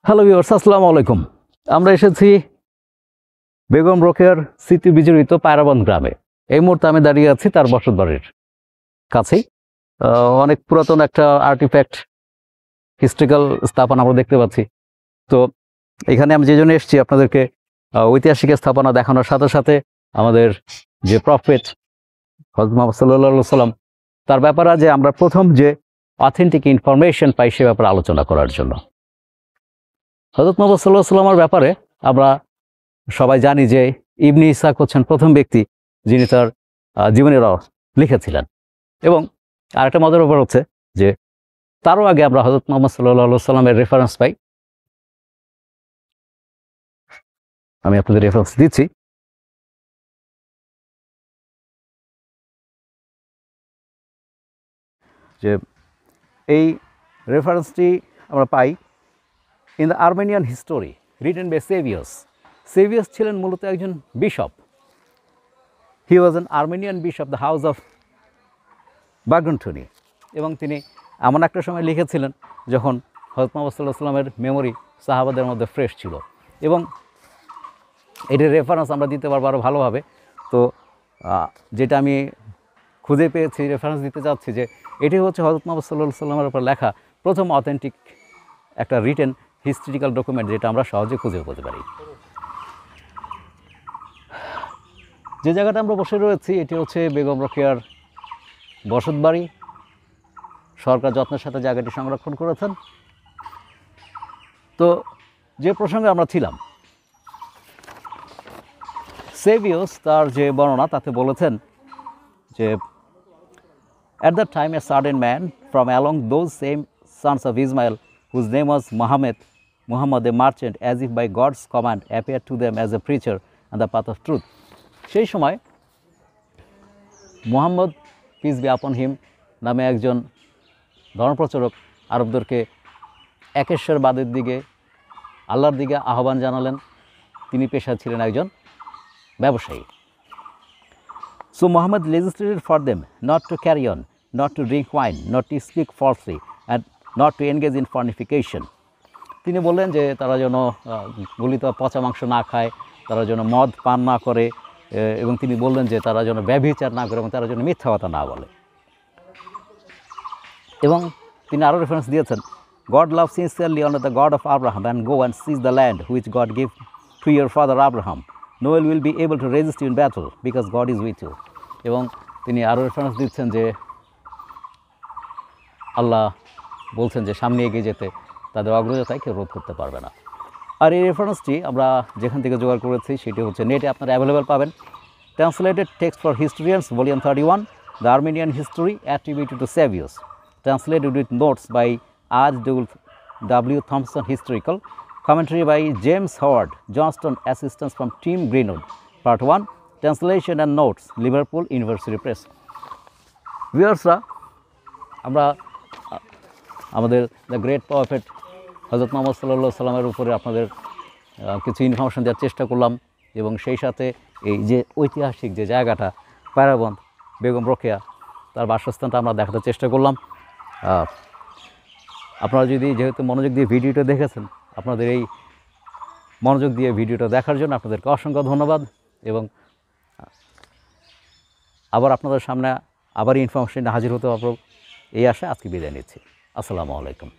Hello viewers, আসসালামু আলাইকুম। আমরা এসেছি বেগম রোকেয়ার স্মৃতি বিজড়িত পায়রাবন্দ গ্রামে। এই মুহূর্তে আমি দাঁড়িয়ে আছি তার বসতবাড়ির কাছেই। অনেক পুরাতন একটা আর্টিফ্যাক্ট, হিস্ট্রিক্যাল স্থাপনা আমরা দেখতে পাচ্ছি। তো এখানে আমি যে জন্য এসেছি আপনাদেরকে ঐতিহাসিক স্থাপনা দেখানোর সাথে সাথে আমাদের যে প্রফেট হযরত মুহাম্মদ সাল্লাল্লাহু আলাইহি সাল্লাম তার ব্যাপারে যে আমরা প্রথম যে অথেন্টিক ইনফরমেশন পাই সে ব্যাপারে আলোচনা করার জন্য। হযরত মুহাম্মদ সাল্লাল্লাহু আলাইহি সাল্লামের ব্যাপারে আমরা সবাই জানি যে ইবনে ইসহাক হচ্ছেন প্রথম ব্যক্তি যিনি তার জীবনীর লিখেছিলেন। এবং আরেকটা মজার ব্যাপার হচ্ছে যে তারও আগে আমরা হযরত মুহাম্মদ সাল্লাল্লাহু আলাইহি সাল্লামের রেফারেন্স পাই। আমি আপনাদের রেফারেন্স দিচ্ছি। যে এই রেফারেন্সটি আমরা পাই in the Armenian history written by সেভিয়াস। সেভিয়াস ছিলেন মূলত একজন bishop. He was an Armenian bishop the house of বার্গেন্টনি। এবং তিনি এমন একটা সময় লিখেছিলেন যখন হযরত মুহাম্মদ সাল্লাল্লাহু আলাইহি সাল্লামের মেমোরি সাহাবাদের মধ্যে ফ্রেশ ছিল। এবং এটির রেফারেন্স আমরা দিতে পারবো আরও ভালোভাবে। তো যেটা আমি খুঁজে পেয়েছি, রেফারেন্স দিতে চাচ্ছি যে এটি হচ্ছে হযরত মুহাম্মদ সাল্লাল্লাহু আলাইহি সাল্লামের উপর লেখা প্রথম অথেন্টিক একটা রিটেন হিস্ট্রিক্যাল ডকুমেন্ট, যেটা আমরা সহজে খুঁজে পেতে পারি। যে জায়গাটা আমরা বসে রয়েছি এটি হচ্ছে বেগম রোকেয়ার বসতবাড়ি। সরকার যত্নের সাথে জায়গাটি সংরক্ষণ করেছেন। তো যে প্রসঙ্গে আমরা ছিলাম, সেভিয়াস তার যে বর্ণনা তাতে বলেছেন যে at that time a certain man from among those same sons of Ismail whose name was Muhammad a merchant, as if by God's command appeared to them as a preacher and the path of truth. সেই সময় Muhammad peace be আপন হিম নামে একজন ধর্মপ্রচারক আরবদেরকে একেশ্বরবাদের দিকে, আল্লাহর দিকে আহ্বান জানালেন। তিনি পেশা ছিলেন একজন ব্যবসায়ী। So Muhammad legislated for them not to carry on, not to drink wine, not to speak falsely, and not to engage in fornication. তিনি বললেন যে তারা যেন গলিত পচা মাংস না খায়, তারা যেন মদ পান না করে, এবং তিনি বললেন যে তারা যেন ব্যভিচার না করে এবং তারা যেন মিথ্যা কথা না বলে। এবং তিনি আরও রেফারেন্স দিয়েছেন, God loves sincerely honor the God of Abraham and go and seize the land which God gave to your father Abraham. No one will be able to resist you in battle because God is with you. এবং তিনি আরও reference দিচ্ছেন যে আল্লাহ বলছেন যে সামনে এগিয়ে যেতে তাদের অগ্রযাত্রায় কেউ রোধ করতে পারবে না। আর এই রেফারেন্সটি আমরা যেখান থেকে জোগাড় করেছি সেটি হচ্ছে নেটে আপনারা অ্যাভেলেবেল পাবেন। Translated text for historians volume 31, the Armenian history attributed to সেভিয়াস, translated with notes by R.W. Thompson Historical, commentary by James Howard Johnston, assistance from Tim Greenwood, Part 1, translation and notes, Liverpool University Press. ভিউয়ার্সরা, আমরা আমাদের the great prophet হযরত মুহাম্মদ সাল্লাল্লাহু আলাইহি সাল্লামের উপরে আপনাদের কিছু ইনফরমেশন দেওয়ার চেষ্টা করলাম, এবং সেই সাথে এই যে ঐতিহাসিক যে জায়গাটা পায়রাবন্দ বেগম রোকেয়া তার বাসস্থানটা আমরা দেখাতে চেষ্টা করলাম। আপনারা যদি যেহেতু মনোযোগ দিয়ে ভিডিওটা দেখেছেন, আপনাদের এই মনোযোগ দিয়ে ভিডিওটা দেখার জন্য আপনাদেরকে অসংখ্য ধন্যবাদ। এবং আবার আপনাদের সামনে আবার ইনফরমেশন হাজির হতে পারব এই আশায় আজকে বিদায় নিচ্ছি। আসসালামু আলাইকুম।